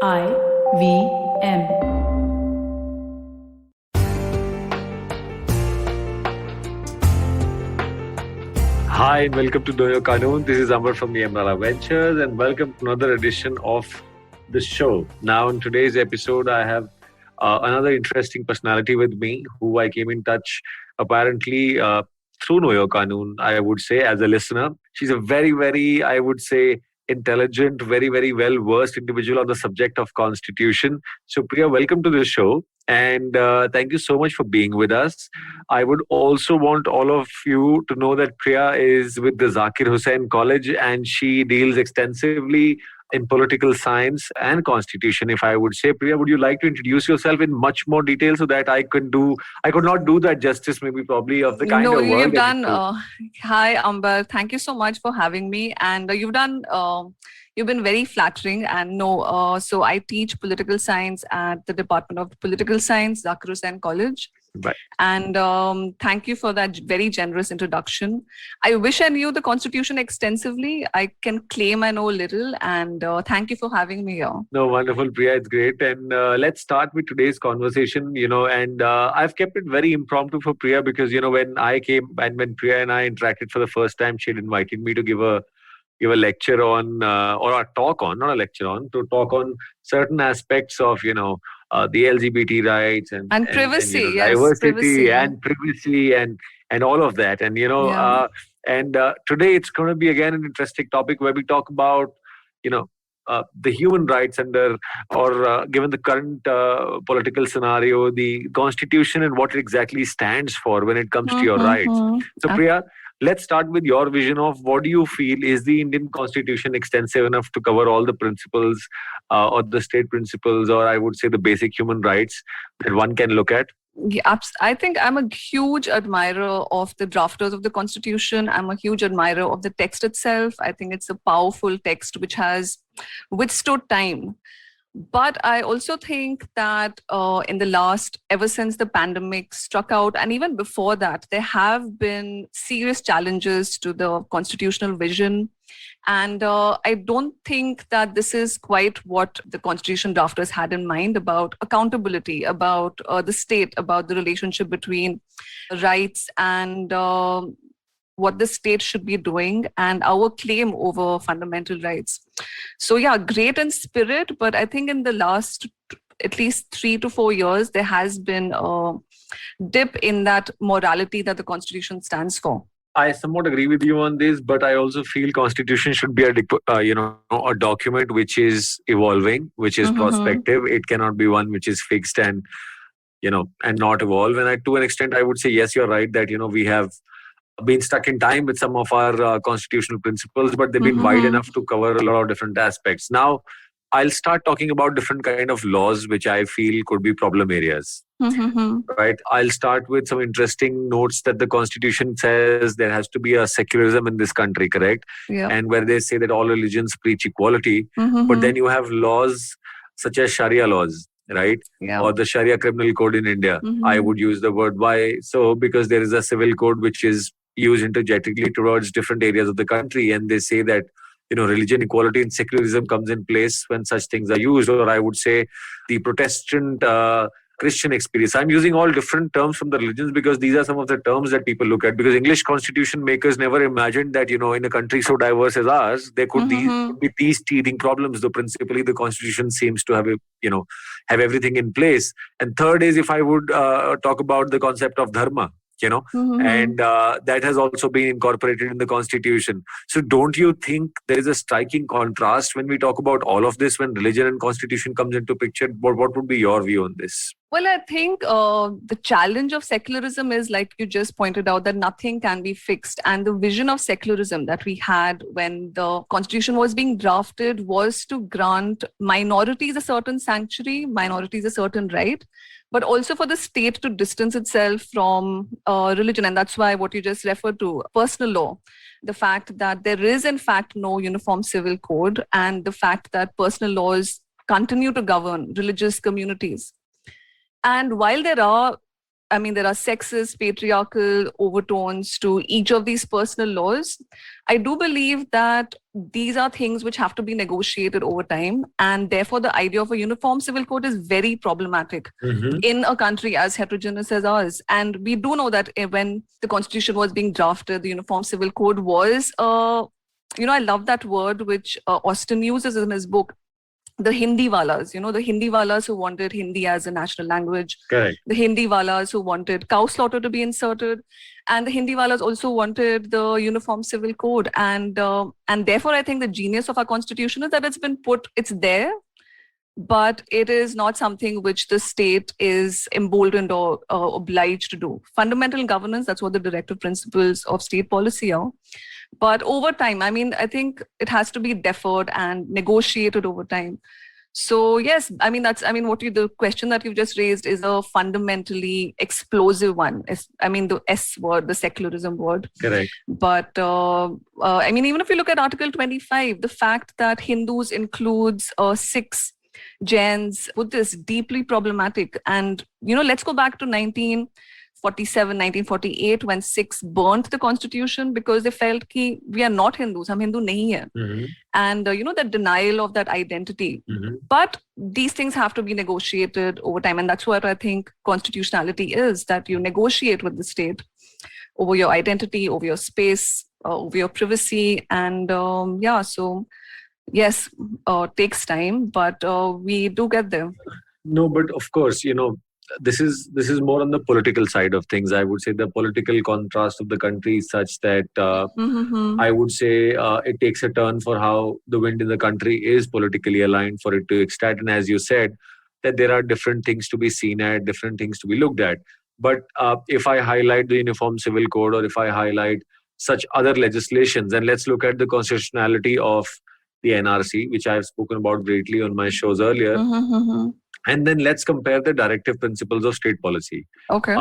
I V M. Hi, and welcome to Know Your Kanun. This is Amar from the Amrala Ventures, and welcome to another edition of the show. Now, in today's episode, I have another interesting personality with me who I came in touch apparently through Know Your Kanun, I would say, as a listener. She's a very, I would say, intelligent, very well versed individual on the subject of constitution. So, Priya, welcome to the show. And thank you so much for being with us. I would also want all of you to know that Priya is with the Zakir Hussain College and she deals extensively in political science and constitution. If I would say, Priya, would you like to introduce yourself in much more detail so that I could not do that justice, maybe probably of the kind No, of work you've that you done. do. Hi, Amber. Thank you so much for having me. And you've done. You've been very flattering. And no, so I teach political science at the Department of Political Science, Zakir Hussain College. Right. And thank you for that very generous introduction. I wish I knew the Constitution extensively. I can claim I know little. And thank you for having me here. No, wonderful, Priya. It's great. And let's start with today's conversation, and I've kept it very impromptu for Priya because, when I came and when Priya and I interacted for the first time, she had invited me to give a lecture on or a talk on, not a lecture on, to talk on certain aspects of, the LGBT rights And privacy, yes, diversity privacy. and privacy and all of that. And, Yeah. today it's going to be again an interesting topic where we talk about, you know, the human rights under, or given the current political scenario, the constitution and what it exactly stands for when it comes to your rights. So, Priya, let's start with your vision of what do you feel is the Indian constitution extensive enough to cover all the principles or the state principles, or I would say the basic human rights that one can look at? Yeah, I think I'm a huge admirer of the drafters of the Constitution. I'm a huge admirer of the text itself. I think it's a powerful text which has withstood time. But I also think that in the last, ever since the pandemic struck out, and even before that, there have been serious challenges to the constitutional vision. And I don't think that this is quite what the constitution drafters had in mind about accountability, about the state, about the relationship between rights and what the state should be doing and our claim over fundamental rights. So, yeah, great in spirit, but I think in the last at least 3 to 4 years, there has been a dip in that morality that the Constitution stands for. I somewhat agree with you on this, but I also feel constitution should be a document which is evolving, which is prospective. It cannot be one which is fixed and and not evolve. And to an extent, I would say yes, you're right that we have been stuck in time with some of our constitutional principles, but they've been wide enough to cover a lot of different aspects. Now, I'll start talking about different kind of laws which I feel could be problem areas. Right. I'll start with some interesting notes that the Constitution says there has to be a secularism in this country, correct? Yeah. And where they say that all religions preach equality, but then you have laws such as Sharia laws, right? Yeah. Or the Sharia criminal code in India. I would use the word. Why? So because there is a civil code which is used interjetically towards different areas of the country, and they say that religion equality and secularism comes in place when such things are used, or I would say the Protestant Christian experience. I'm using all different terms from the religions because these are some of the terms that people look at, because English constitution makers never imagined that in a country so diverse as ours there could be these teething problems, though principally the constitution seems to have have everything in place. And third is, if I would talk about the concept of dharma, and that has also been incorporated in the constitution. So don't you think there is a striking contrast when we talk about all of this, when religion and constitution comes into picture? What would be your view on this? Well, I think the challenge of secularism is, like you just pointed out, that nothing can be fixed. And the vision of secularism that we had when the constitution was being drafted was to grant minorities a certain sanctuary, minorities a certain right, but also for the state to distance itself from religion. And that's why what you just referred to, personal law, the fact that there is in fact no uniform civil code, and the fact that personal laws continue to govern religious communities. And while there are I mean, there are sexist, patriarchal overtones to each of these personal laws. I do believe that these are things which have to be negotiated over time. And therefore, the idea of a uniform civil code is very problematic in a country as heterogeneous as ours. And we do know that when the constitution was being drafted, the uniform civil code was, I love that word which Austin uses in his book, the Hindi walas, the Hindi walas who wanted Hindi as a national language, Correct. the Hindi walas who wanted cow slaughter to be inserted, and the Hindi walas also wanted the uniform civil code. And therefore, I think the genius of our constitution is that it's there, but it is not something which the state is emboldened or obliged to do. Fundamental governance, that's what the directive principles of state policy are. But over time, I mean, I think it has to be deferred and negotiated over time. So yes, I mean, the question that you've just raised is a fundamentally explosive one. The S word, the secularism word. Correct. But I mean, even if you look at Article 25, the fact that Hindus includes Sikhs, Jains, Buddhists, deeply problematic. And, let's go back to 1948 when Sikhs burnt the constitution because they felt that we are not Hindus, hum Hindu nahi hai. And the denial of that identity. But these things have to be negotiated over time, and that's what I think constitutionality is, that you negotiate with the state over your identity, over your space, over your privacy. And so yes, takes time, but we do get there. No, but of course, this is more on the political side of things. I would say the political contrast of the country is such that I would say it takes a turn for how the wind in the country is politically aligned for it to extend. And as you said, that there are different things to be seen at, different things to be looked at. But if I highlight the Uniform Civil Code, or if I highlight such other legislations, and let's look at the constitutionality of the NRC, which I have spoken about greatly on my shows earlier. And then let's compare the directive principles of state policy. Okay.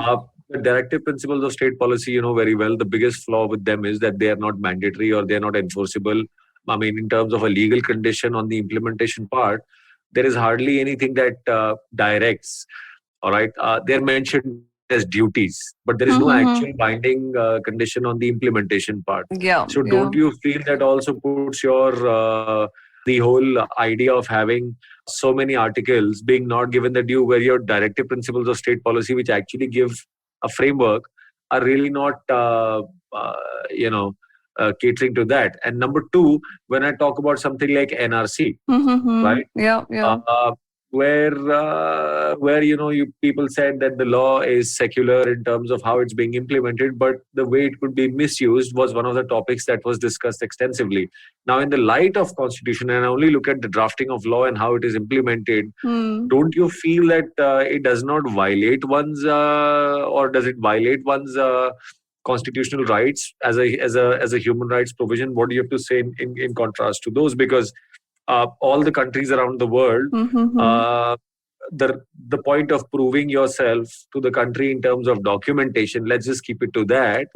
The directive principles of state policy, very well, the biggest flaw with them is that they are not mandatory or they are not enforceable. I mean, in terms of a legal condition on the implementation part, there is hardly anything that directs. All right. They're mentioned as duties, but there is no actual binding condition on the implementation part. Yeah. So don't you feel that also puts your the whole idea of having so many articles being not given the due, where your directive principles of state policy, which actually give a framework, are really not catering to that. And number two, when I talk about something like NRC, right? Where you people said that the law is secular in terms of how it's being implemented, but the way it could be misused was one of the topics that was discussed extensively. Now, in the light of constitution, and I only look at the drafting of law and how it is implemented, don't you feel that it does not violate one's or does it violate one's constitutional rights as a human rights provision? What do you have to say in contrast to those? Because all the countries around the world, the point of proving yourself to the country in terms of documentation, let's just keep it to that,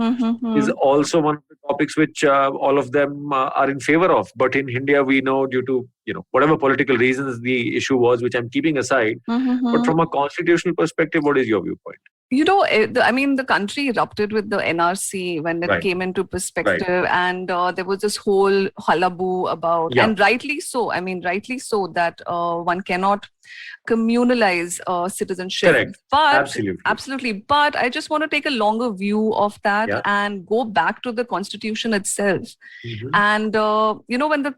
is also one of the topics which all of them are in favor of. But in India, we know, due to whatever political reasons the issue was, which I'm keeping aside, but from a constitutional perspective, what is your viewpoint? The country erupted with the NRC when it came into perspective, and there was this whole hullabaloo about, and rightly so, that one cannot communalize citizenship. Correct. But absolutely. But I just want to take a longer view of that and go back to the constitution itself. And when the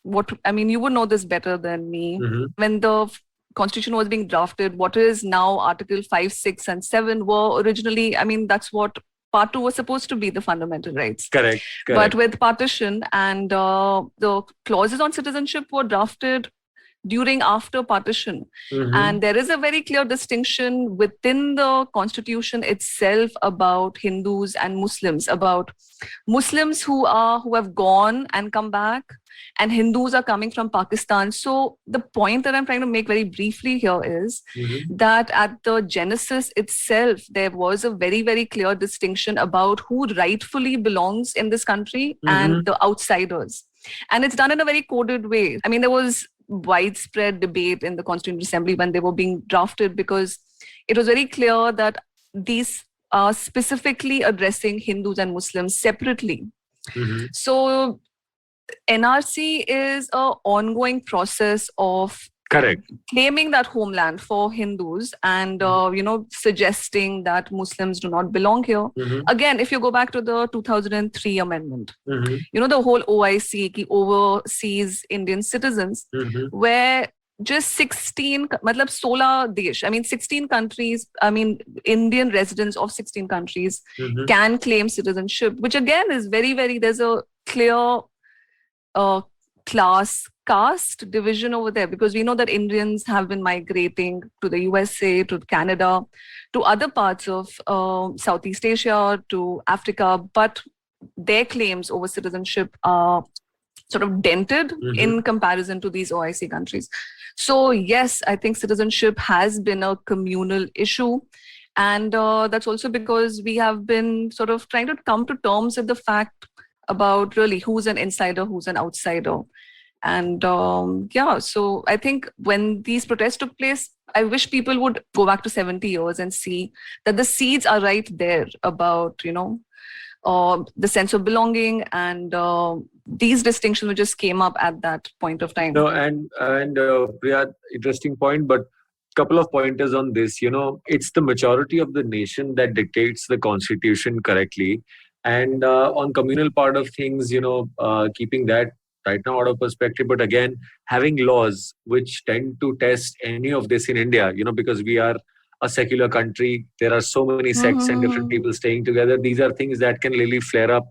you would know this better than me. When the constitution was being drafted, what is now Article 5, 6 and 7 were originally, that's what Part 2 was supposed to be, the fundamental rights. Correct. But with partition, and the clauses on citizenship were drafted after partition. And there is a very clear distinction within the constitution itself about Hindus and Muslims, about Muslims who have gone and come back, and Hindus are coming from Pakistan. So the point that I'm trying to make very briefly here is that at the genesis itself, there was a very, very clear distinction about who rightfully belongs in this country and the outsiders. And it's done in a very coded way. There was widespread debate in the Constituent Assembly when they were being drafted, because it was very clear that these are specifically addressing Hindus and Muslims separately. Mhm. So NRC is an ongoing process of Correct. claiming that homeland for Hindus and suggesting that Muslims do not belong here. Mhm. Again, if you go back to the 2003 amendment, Mhm. the whole OIC, ki overseas Indian citizens, Mhm. where just 16 matlab 16 desh, 16 countries, Indian residents of 16 countries Mhm. can claim citizenship, which again is very, very, there's a clear caste division over there, because we know that Indians have been migrating to the USA, to Canada, to other parts of Southeast Asia, to Africa, but their claims over citizenship are sort of dented in comparison to these OIC countries. So yes, I think citizenship has been a communal issue. And that's also because we have been sort of trying to come to terms with the fact about really who's an insider, who's an outsider. And so I think when these protests took place, I wish people would go back to 70 years and see that the seeds are right there about, the sense of belonging and these distinctions which just came up at that point of time. No, and Priya, interesting point, but couple of pointers on this. It's the majority of the nation that dictates the constitution correctly, and on communal part of things, keeping that right now out of perspective, but again, having laws which tend to test any of this in India, because we are a secular country, there are so many sects and different people staying together. These are things that can really flare up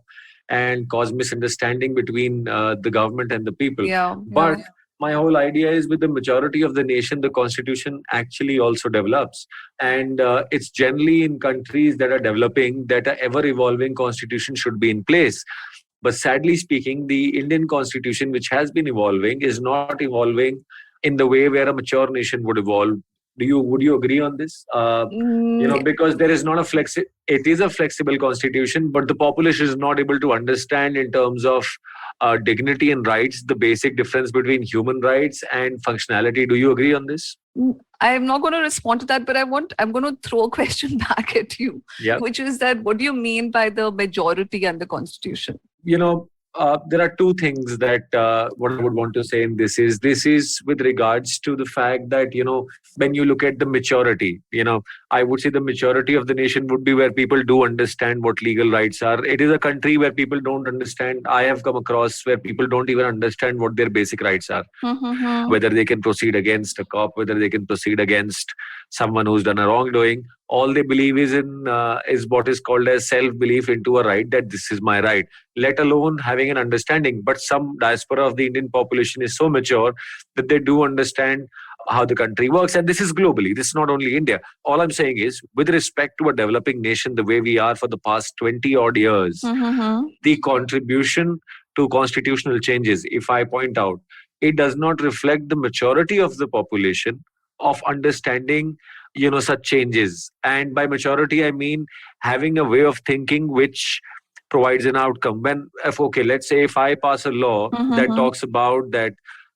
and cause misunderstanding between the government and the people. But my whole idea is, with the majority of the nation, the constitution actually also develops. And it's generally in countries that are developing that an ever evolving constitution should be in place. But sadly speaking, the Indian constitution, which has been evolving, is not evolving in the way where a mature nation would evolve. Would you agree on this? Because there is not it is a flexible constitution, but the population is not able to understand in terms of dignity and rights, the basic difference between human rights and functionality. Do you agree on this? I'm not going to respond to that, but I'm going to throw a question back at you, which is that what do you mean by the majority and the constitution? There are two things that what I would want to say in this is with regards to the fact that, when you look at the maturity, I would say the maturity of the nation would be where people do understand what legal rights are. It is a country where people don't understand. I have come across where people don't even understand what their basic rights are, whether they can proceed against a cop, whether they can proceed against someone who's done a wrongdoing. All they believe is in is what is called as self-belief into a right, that this is my right, let alone having an understanding. But some diaspora of the Indian population is so mature that they do understand how the country works. And this is globally. This is not only India. All I'm saying is, with respect to a developing nation the way we are for the past 20 odd years, the contribution to constitutional changes, if I point out, it does not reflect the maturity of the population of understanding such changes. And by maturity, I mean having a way of thinking which provides an outcome. Let's say if I pass a law that talks about that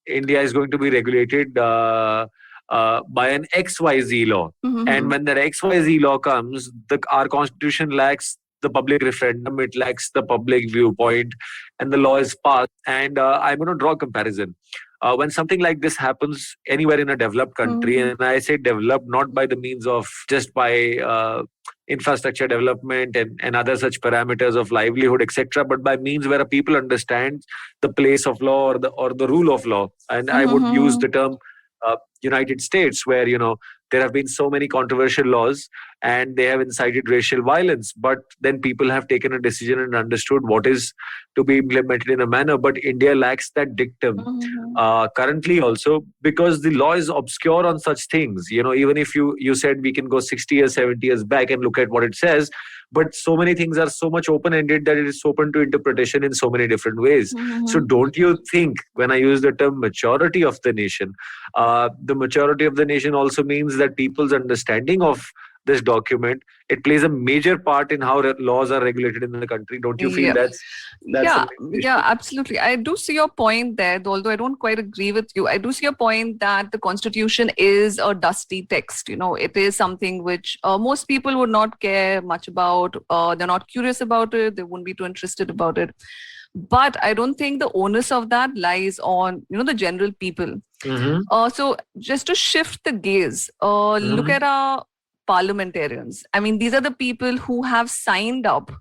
India is going to be regulated by an XYZ law, and when that XYZ law comes, our constitution lacks the public referendum, it lacks the public viewpoint, and the law is passed. And I'm going to draw a comparison. When something like this happens anywhere in a developed country, and I say developed not by the means of just by infrastructure development and other such parameters of livelihood, etc., but by means where a people understand the place of law or the rule of law. And I would use the term United States, where there have been so many controversial laws and they have incited racial violence, but then people have taken a decision and understood what is to be implemented in a manner. But India lacks that dictum currently also, because the law is obscure on such things. Even if you said we can go 60 years, 70 years back and look at what it says, but so many things are so much open-ended that it is open to interpretation in so many different ways. So don't you think, when I use the term maturity of the nation, the maturity of the nation also means that people's understanding of this document, it plays a major part in how laws are regulated in the country. Don't you feel Yeah. that's Yeah, a major yeah, issue? absolutely. I do see your point there, although I don't quite agree with you. I do see your point that the Constitution is a dusty text. It is something which most people would not care much about. They're not curious about it. They wouldn't be too interested about it. But I don't think the onus of that lies on, the general people. Mm-hmm. So just to shift the gaze, look Mm-hmm. at our parliamentarians. I mean, these are the people who have signed up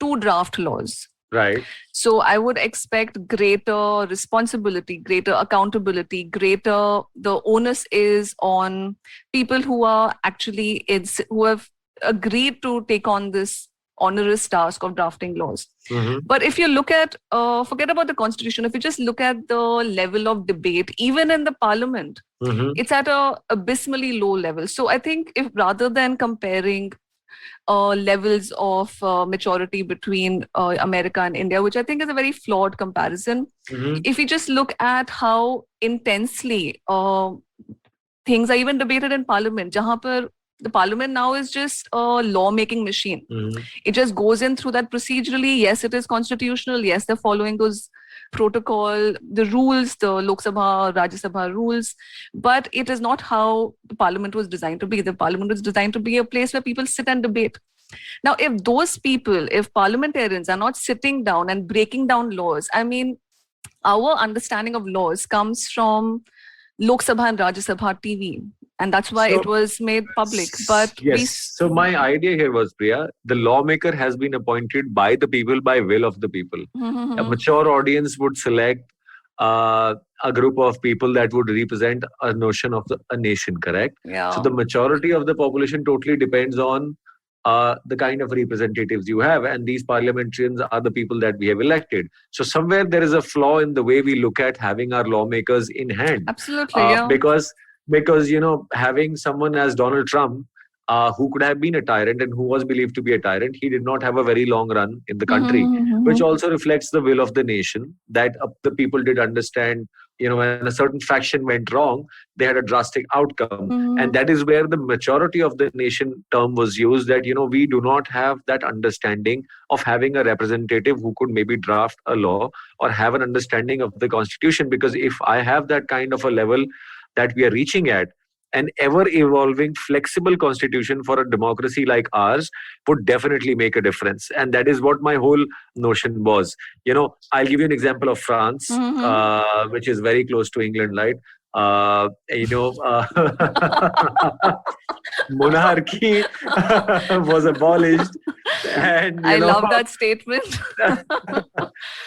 to draft laws. Right. So I would expect greater responsibility, greater accountability, the onus is on people who are actually, who have agreed to take on this onerous task of drafting laws. Mm-hmm. But if you look at, forget about the constitution, if you just look at the level of debate, even in the parliament, Mm-hmm. it's at a abysmally low level. So I think if rather than comparing levels of maturity between America and India, which I think is a very flawed comparison. Mm-hmm. If you just look at how intensely things are even debated in Parliament, jahan par the Parliament now is just a lawmaking machine. Mm-hmm. It just goes in through that procedurally. Yes, it is constitutional. Yes, they're following those protocol, the rules, the Lok Sabha, Rajya Sabha rules. But it is not how the Parliament was designed to be. The Parliament was designed to be a place where people sit and debate. Now, if those people, if parliamentarians are not sitting down and breaking down laws, I mean, our understanding of laws comes from Lok Sabha and Rajya Sabha TV. And that's why it was made public. But yes. So my idea here was, Priya, the lawmaker has been appointed by the people by will of the people. A mature audience would select a group of people that would represent a notion of a nation, correct? Yeah. So the majority of the population totally depends on the kind of representatives you have, and these parliamentarians are the people that we have elected. So somewhere there is a flaw in the way we look at having our lawmakers in hand. Absolutely, yeah. Because having someone as Donald Trump, who could have been a tyrant and who was believed to be a tyrant, he did not have a very long run in the country, which also reflects the will of the nation, that the people did understand, when a certain faction went wrong, they had a drastic outcome. And that is where the majority of the nation term was used, that, we do not have that understanding of having a representative who could maybe draft a law or have an understanding of the constitution. Because if I have that kind of a level that we are reaching at, an ever-evolving, flexible constitution for a democracy like ours would definitely make a difference. And that is what my whole notion was. I'll give you an example of France, which is very close to England, right? Monarchy was abolished. And I love that statement.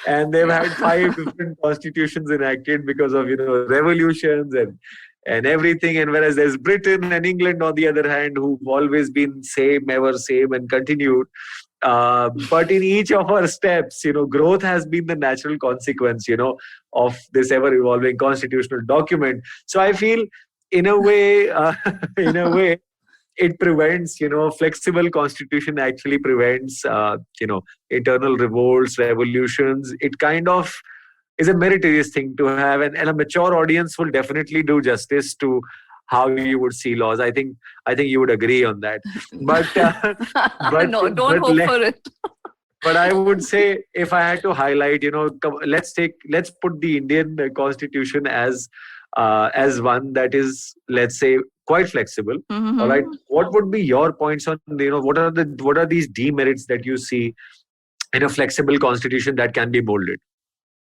And they've had 5 different constitutions enacted because of revolutions and everything. And whereas there's Britain and England on the other hand, who've always been same and continued. But in each of our steps, growth has been the natural consequence, of this ever-evolving constitutional document. So I feel, in a way, it prevents, flexible constitution actually prevents, internal revolts, revolutions. It kind of is a meritorious thing to have, and a mature audience will definitely do justice to how you would see laws. I think you would agree on that. But no, don't hope for it. But I would say, if I had to highlight, let's put the Indian Constitution as one that is, let's say, quite flexible. All right. What would be your points on, what are these demerits that you see in a flexible constitution that can be molded?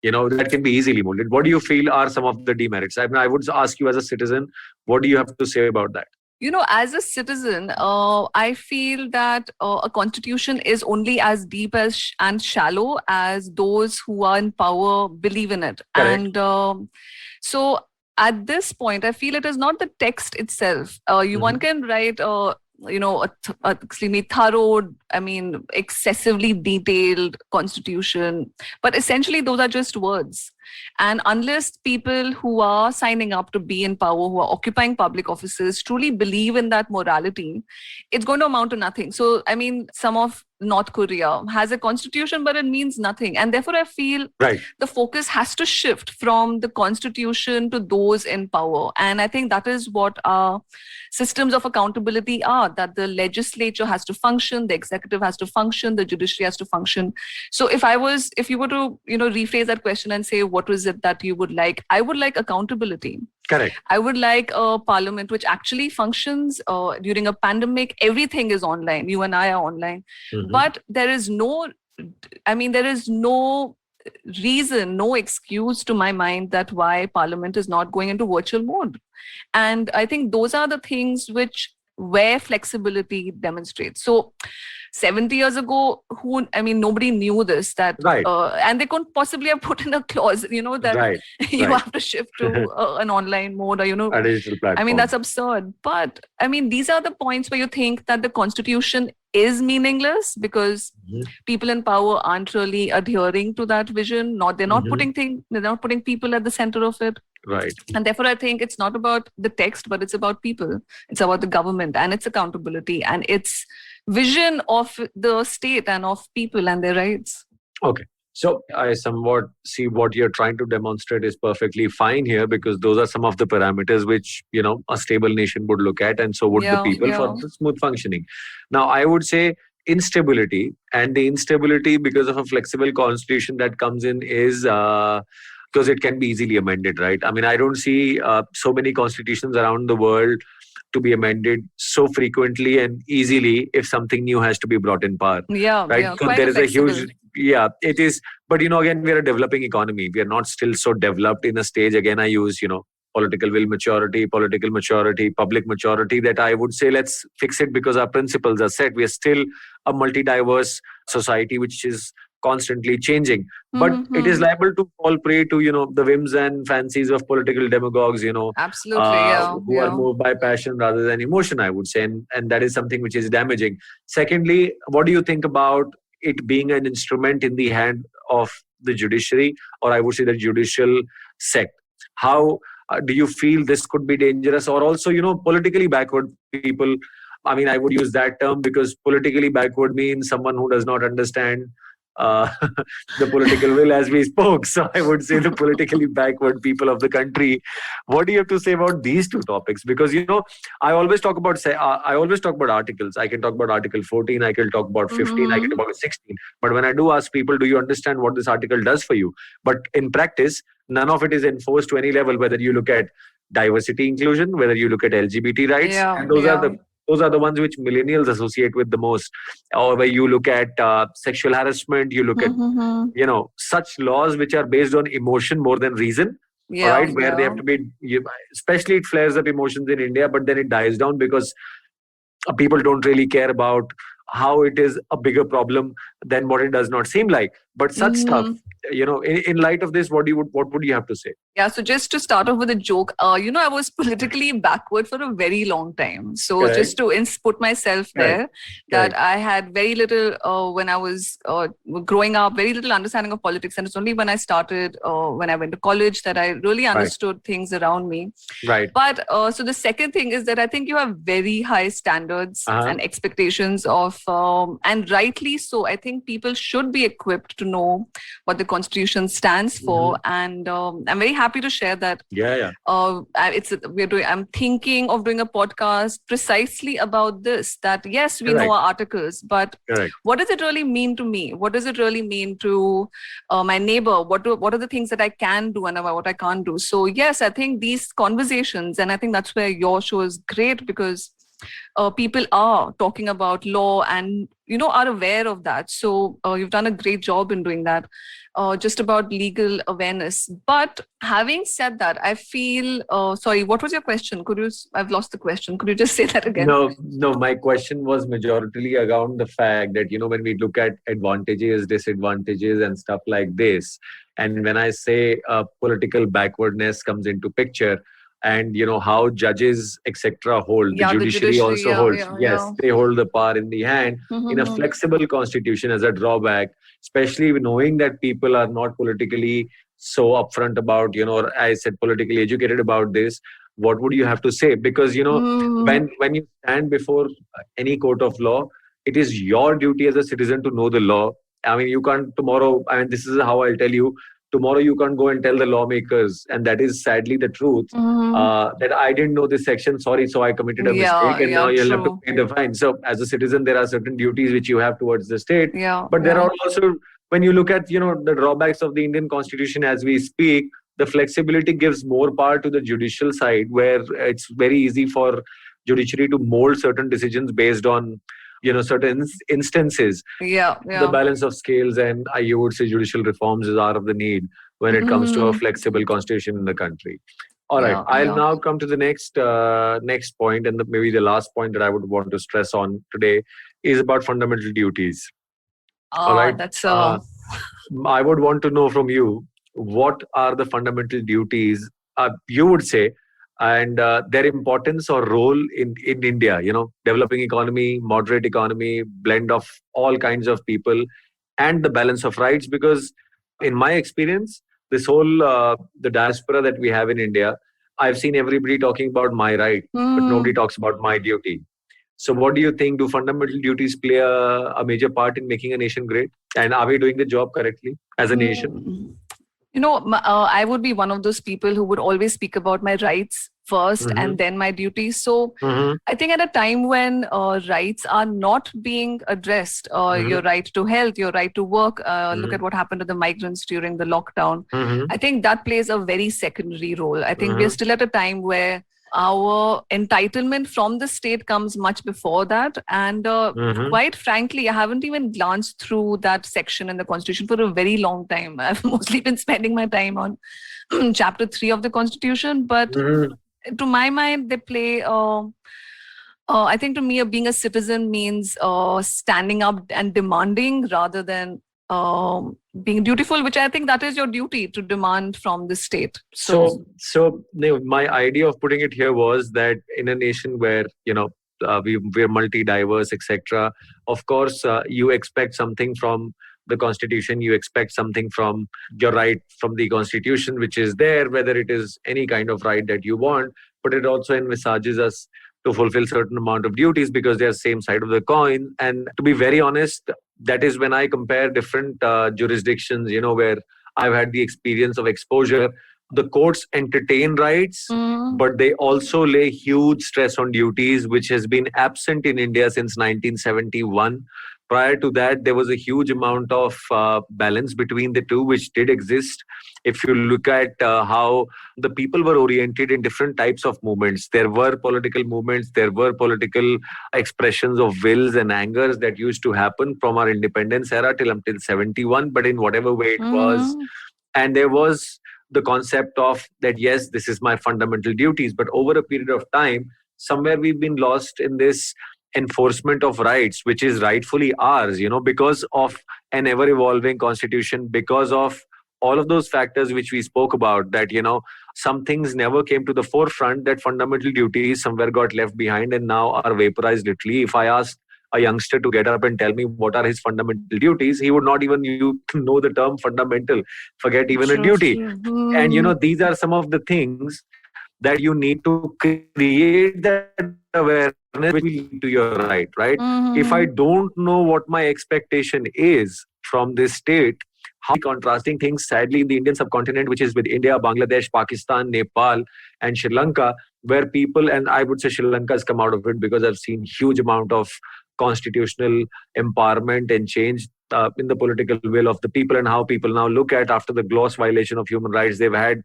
That can be easily molded. What do you feel are some of the demerits? I mean, I would ask you as a citizen, what do you have to say about that? As a citizen, I feel that a constitution is only as deep and shallow as those who are in power believe in it. Correct. And so at this point, I feel it is not the text itself. One can write extremely thorough, excessively detailed constitution. But essentially, those are just words. And unless people who are signing up to be in power, who are occupying public offices, truly believe in that morality, it's going to amount to nothing. So, I mean, some of North Korea has a constitution, but it means nothing. And therefore, I feel Right. the focus has to shift from the constitution to those in power. And I think that is what our systems of accountability are, that the legislature has to function, the executive has to function, the judiciary has to function. So if you were to, rephrase that question and say, what was it that you would like? I would like accountability. Correct. I would like a parliament which actually functions during a pandemic. Everything is online. You and I are online. Mhm. But there is no reason, no excuse to my mind that why parliament is not going into virtual mode. And I think those are the things where flexibility demonstrates. So 70 years ago, nobody knew this, that, Right. and they couldn't possibly have put in a clause, that Right. you Right. have to shift to an online mode, or, A digital platform. that's absurd. But these are the points where you think that the constitution is meaningless because Mhm. people in power aren't really adhering to that vision. They're not Mhm. they're not putting people at the center of it. Right. And therefore, I think it's not about the text, but it's about people. It's about the government and its accountability and its vision of the state and of people and their rights. Okay. So I somewhat see what you're trying to demonstrate is perfectly fine here, because those are some of the parameters which, a stable nation would look at, and so would the people for the smooth functioning. Now, I would say instability, and the instability because of a flexible constitution that comes in is because it can be easily amended, right? I mean, I don't see so many constitutions around the world to be amended so frequently and easily if something new has to be brought in power. Yeah, Right. yeah, So quite there is a flexible. huge, it is. But, again, we are a developing economy. We are not still so developed in a stage. Again, I use, political will maturity, public maturity, that I would say let's fix it because our principles are set. We are still a multi-diverse society, which is constantly changing. But it is liable to fall prey to, the whims and fancies of political demagogues, Absolutely, who are moved by passion rather than emotion, I would say. And that is something which is damaging. Secondly, what do you think about it being an instrument in the hand of the judiciary, or I would say the judicial sect? How do you feel this could be dangerous? Or also, politically backward people, I mean, I would use that term because politically backward means someone who does not understand the political will, as we spoke. So I would say the politically backward people of the country. What do you have to say about these two topics? Because I always talk about articles. I can talk about Article 14. I can talk about 15. I can talk about 16. But when I do ask people, do you understand what this article does for you? But in practice, none of it is enforced to any level. Whether you look at diversity inclusion, whether you look at LGBT rights, and those are the ones which millennials associate with the most. Or where you look at sexual harassment, you look at such laws which are based on emotion more than reason. Right, where they have to be, especially it flares up emotions in India, but then it dies down because people don't really care about how it is a bigger problem than what it does not seem like. But such stuff, in light of this, what would you have to say? Yeah, so just to start off with a joke, I was politically backward for a very long time. So Correct. just to put myself there, that Correct. I had very little, when I was growing up, very little understanding of politics. And it's only when I started, when I went to college, that I really understood things around me. Right. But so the second thing is that I think you have very high standards and expectations of, and rightly so, I think people should be equipped to know what the Constitution stands for. And I'm very happy to share that. I'm thinking of doing a podcast precisely about this, that yes, we know our articles, but what does it really mean to me? What does it really mean to my neighbor? What are the things that I can do and what I can't do? So yes, I think these conversations, and I think that's where your show is great, because people are talking about law and are aware of that. So you've done a great job in doing that, just about legal awareness. But having said that, I feel sorry, what was your question? I've lost the question. Could you just say that again? No, my question was majoritarily around the fact that when we look at advantages, disadvantages and stuff like this, and when I say political backwardness comes into picture, and how judges etc. hold, the judiciary also holds. They hold the power in the hand. In a flexible constitution, as a drawback, especially knowing that people are not politically so upfront about, or I said politically educated about this, what would you have to say? Because, Mm, when you stand before any court of law, it is your duty as a citizen to know the law. I mean, you can't tomorrow, I mean, this is how I'll tell you, tomorrow you can't go and tell the lawmakers, and that is sadly the truth, mm, that I didn't know this section, sorry, so I committed a mistake, yeah, and now yeah, you'll have to true. pay the fine. So as a citizen, there are certain duties which you have towards the state, Yeah, but there yeah. are also, when you look at, the drawbacks of the Indian constitution as we speak, the flexibility gives more power to the judicial side, where it's very easy for judiciary to mold certain decisions based on, certain instances. Yeah, The yeah. balance of scales, and you would say judicial reforms is out of the need when it comes to a Mm, flexible constitution in the country. All right, yeah, I'll yeah. now come to the next point, and maybe the last point that I would want to stress on today is about fundamental duties. All right. That's I would want to know from you, what are the fundamental duties you would say, and their importance or role in India, developing economy, moderate economy, blend of all kinds of people, and the balance of rights. Because in my experience, this whole the diaspora that we have in India, I've seen everybody talking about my right, but nobody mm, talks about my duty. So, what do you think? Do fundamental duties play a major part in making a nation great? And are we doing the job correctly as a nation? mm. I would be one of those people who would always speak about my rights first Mm-hmm. and then my duties. So Mm-hmm. I think at a time when rights are not being addressed, Mm-hmm. your right to health, your right to work, look Mm-hmm. at what happened to the migrants during the lockdown. Mm-hmm. I think that plays a very secondary role. I think we're Mm-hmm. still at a time where our entitlement from the state comes much before that. And Mm-hmm. quite frankly, I haven't even glanced through that section in the Constitution for a very long time. I've mostly been spending my time on chapter 3 of the Constitution. But Mm-hmm. to my mind, they play. I think to me, being a citizen means standing up and demanding rather than being dutiful, which I think that is your duty to demand from the state. So, My idea of putting it here was that in a nation where, we're multi-diverse, etc. Of course, you expect something from the constitution. You expect something from your right from the constitution, which is there, whether it is any kind of right that you want. But it also envisages us to fulfill certain amount of duties, because they are same side of the coin. And to be very honest, that is when I compare different jurisdictions, where I've had the experience of exposure. The courts entertain rights, mm, but they also lay huge stress on duties, which has been absent in India since 1971. Prior to that, there was a huge amount of balance between the two, which did exist. If you look at how the people were oriented in different types of movements, there were political movements, there were political expressions of wills and angers that used to happen from our independence era till until 71, but in whatever way it was. mm, And there was the concept of that, yes, this is my fundamental duties. But over a period of time, somewhere we've been lost in this enforcement of rights, which is rightfully ours, because of an ever evolving constitution, because of all of those factors which we spoke about, that, some things never came to the forefront, that fundamental duties somewhere got left behind and now are vaporized literally. If I asked a youngster to get up and tell me what are his fundamental duties, he would not even know the term fundamental, forget even a true, duty. true. And Mm, these are some of the things that you need to create that awareness, which will lead to your right. If I mm, don't know what my expectation is from this state, how contrasting things sadly in the Indian subcontinent, which is with India, Bangladesh, Pakistan, Nepal, and Sri Lanka, where people, and I would say Sri Lanka has come out of it, because I've seen huge amount of constitutional empowerment and change in the political will of the people, and how people now look at, after the gross violation of human rights they've had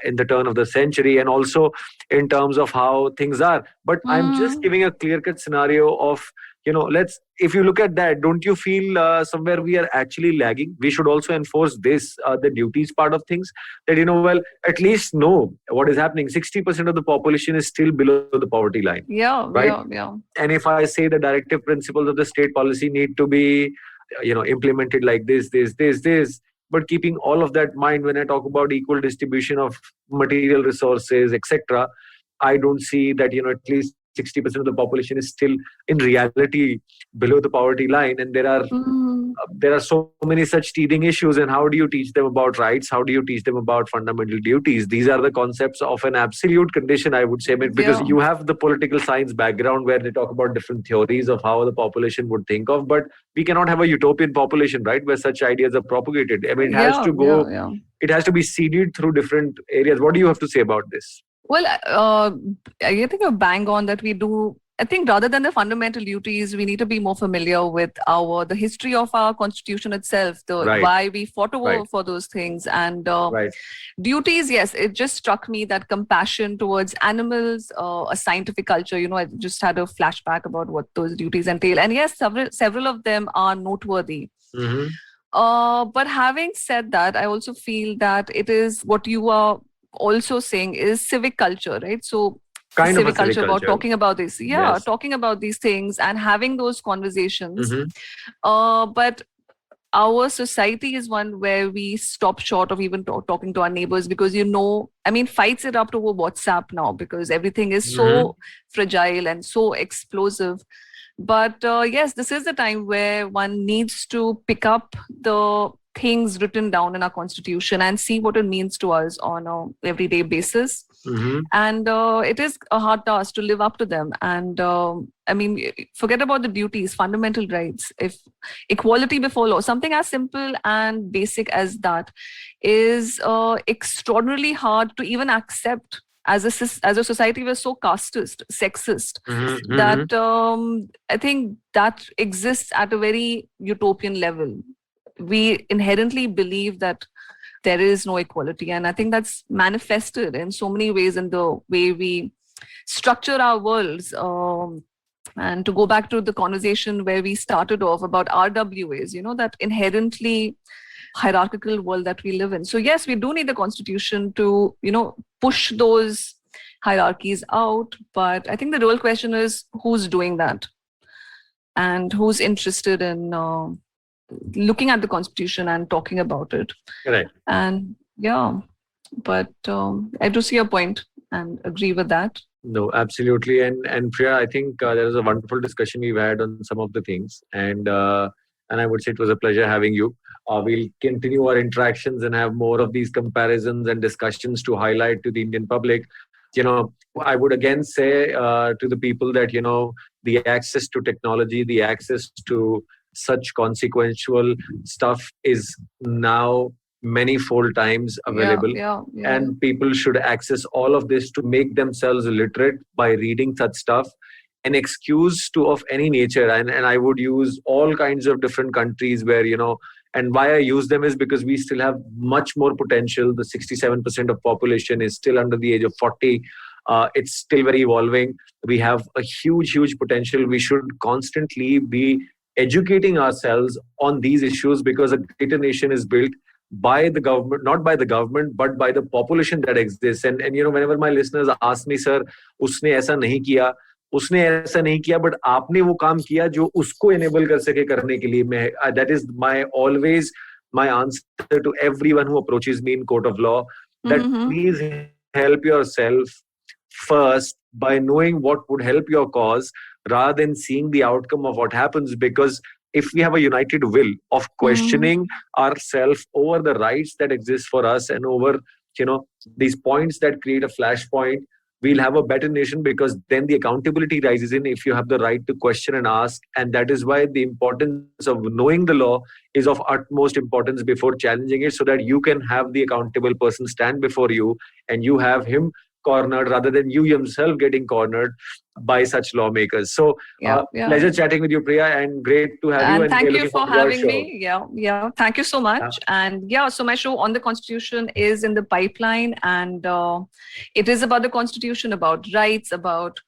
in the turn of the century, and also in terms of how things are. But I'm just mm. giving a clear cut scenario of, let's, if you look at that, don't you feel somewhere we are actually lagging? We should also enforce this, the duties part of things, that, well, at least know what is happening. 60% of the population is still below the poverty line, Yeah, right? yeah, yeah. And if I say the directive principles of the state policy need to be, implemented like this, but keeping all of that in mind, when I talk about equal distribution of material resources, etc., I don't see that, at least 60% of the population is still in reality below the poverty line. And there are Mm. there are so many such teething issues, and how do you teach them about rights? How do you teach them about fundamental duties? These are the concepts of an absolute condition, I would say, because you have the political science background where they talk about different theories of how the population would think of, but we cannot have a utopian population, right, where such ideas are propagated. I mean, it has to go, it has to be seeded through different areas. What do you have to say about this? Well, I think you're bang on that we do. I think rather than the fundamental duties, we need to be more familiar with the history of our constitution itself, why we fought over for those things, and duties. Yes, it just struck me that compassion towards animals, a scientific culture. I just had a flashback about what those duties entail, and yes, several of them are noteworthy. But having said that, I also feel that it is what you are also saying is civic culture, right? So civic culture about talking about this, talking about these things and having those conversations. But our society is one where we stop short of even talking to our neighbors, because fights erupt over WhatsApp now because everything is so fragile and so explosive. But yes, this is the time where one needs to pick up the things written down in our constitution and see what it means to us on an everyday basis. And it is a hard task to live up to them. And forget about the duties, fundamental rights, if equality before law, something as simple and basic as that is extraordinarily hard to even accept. As a society, we're so casteist, sexist, that I think that exists at a very utopian level. We inherently believe that there is no equality. And I think that's manifested in so many ways in the way we structure our worlds. And to go back to the conversation where we started off about RWAs, that inherently hierarchical world that we live in. So yes, we do need a constitution to, push those hierarchies out. But I think the real question is who's doing that and who's interested in looking at the constitution and talking about it. Correct. And but I do see your point and agree with that. No, absolutely. And Priya, I think there was a wonderful discussion we've had on some of the things, and I would say it was a pleasure having you. We'll continue our interactions and have more of these comparisons and discussions to highlight to the Indian public. I would again say to the people that, the access to technology, the access to such consequential stuff is now many-fold times available. And people should access all of this to make themselves literate by reading such stuff. An excuse of any nature, and I would use all kinds of different countries where, and why I use them is because we still have much more potential. The 67% of population is still under the age of 40. It's still very evolving. We have a huge potential. We should constantly be educating ourselves on these issues, because a greater nation is built by the government, not by the government, but by the population that exists. And whenever my listeners ask me, sir, उसने ऐसा नहीं किया, but आपने वो काम किया जो उसको enable कर सके करने के लिए. That is always my answer to everyone who approaches me in court of law, that please help yourself first by knowing what would help your cause, rather than seeing the outcome of what happens. Because if we have a united will of questioning ourselves over the rights that exist for us and over, these points that create a flashpoint, we'll have a better nation, because then the accountability rises in if you have the right to question and ask. And that is why the importance of knowing the law is of utmost importance before challenging it, so that you can have the accountable person stand before you and you have him cornered rather than you yourself getting cornered by such lawmakers. So pleasure chatting with you, Priya, and great to have you. And thank you for having me. Thank you so much. And so my show on the Constitution is in the pipeline, and it is about the Constitution, about rights, about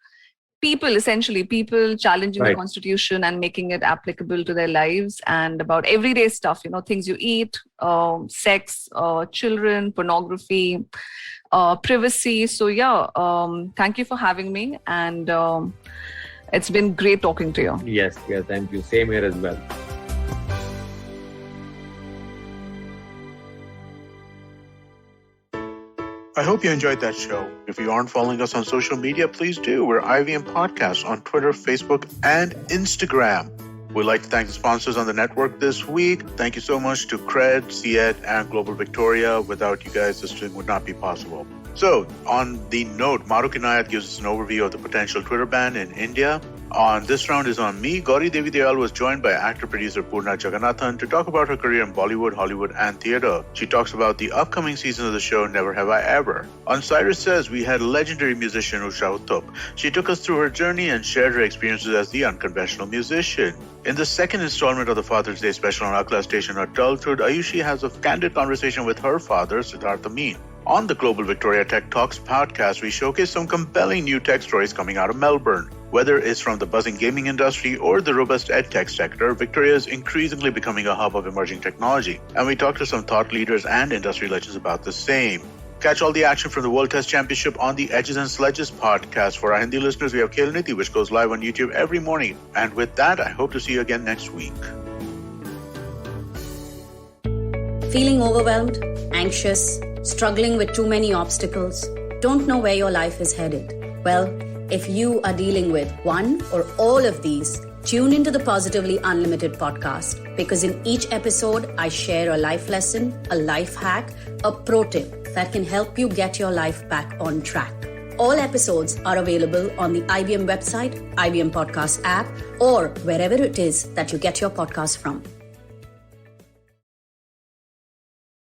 people challenging the Constitution and making it applicable to their lives, and about everyday stuff, things you eat, sex, children, pornography, privacy. So thank you for having me, and it's been great talking to you. Yes, thank you. Same here as well. I hope you enjoyed that show. If you aren't following us on social media, please do. We're IVM Podcast on Twitter, Facebook, and Instagram. We'd like to thank the sponsors on the network this week. Thank you so much to Cred, CED, and Global Victoria. Without you guys, this thing would not be possible. So, on the note, Maruk Inayat gives us an overview of the potential Twitter ban in India. On this round is on me. Gauri Devi Dayal was joined by actor-producer Poorna Jagannathan to talk about her career in Bollywood, Hollywood, and theatre. She talks about the upcoming season of the show Never Have I Ever. On Cyrus Says, we had legendary musician Usha Uttup. She took us through her journey and shared her experiences as the unconventional musician. In the second installment of the Father's Day special on Akla Station Adulthood, Ayushi has a candid conversation with her father, Siddharth Amin. On the Global Victoria Tech Talks podcast, we showcase some compelling new tech stories coming out of Melbourne. Whether it's from the buzzing gaming industry or the robust edtech sector, Victoria is increasingly becoming a hub of emerging technology. And we talk to some thought leaders and industry legends about the same. Catch all the action from the World Test Championship on the Edges and Sledges podcast. For our Hindi listeners, we have Khel Niti, which goes live on YouTube every morning. And with that, I hope to see you again next week. Feeling overwhelmed, anxious, struggling with too many obstacles, don't know where your life is headed? Well, if you are dealing with one or all of these, tune into the Positively Unlimited podcast, because in each episode, I share a life lesson, a life hack, a pro tip that can help you get your life back on track. All episodes are available on the IBM website, IBM Podcast app, or wherever it is that you get your podcasts from.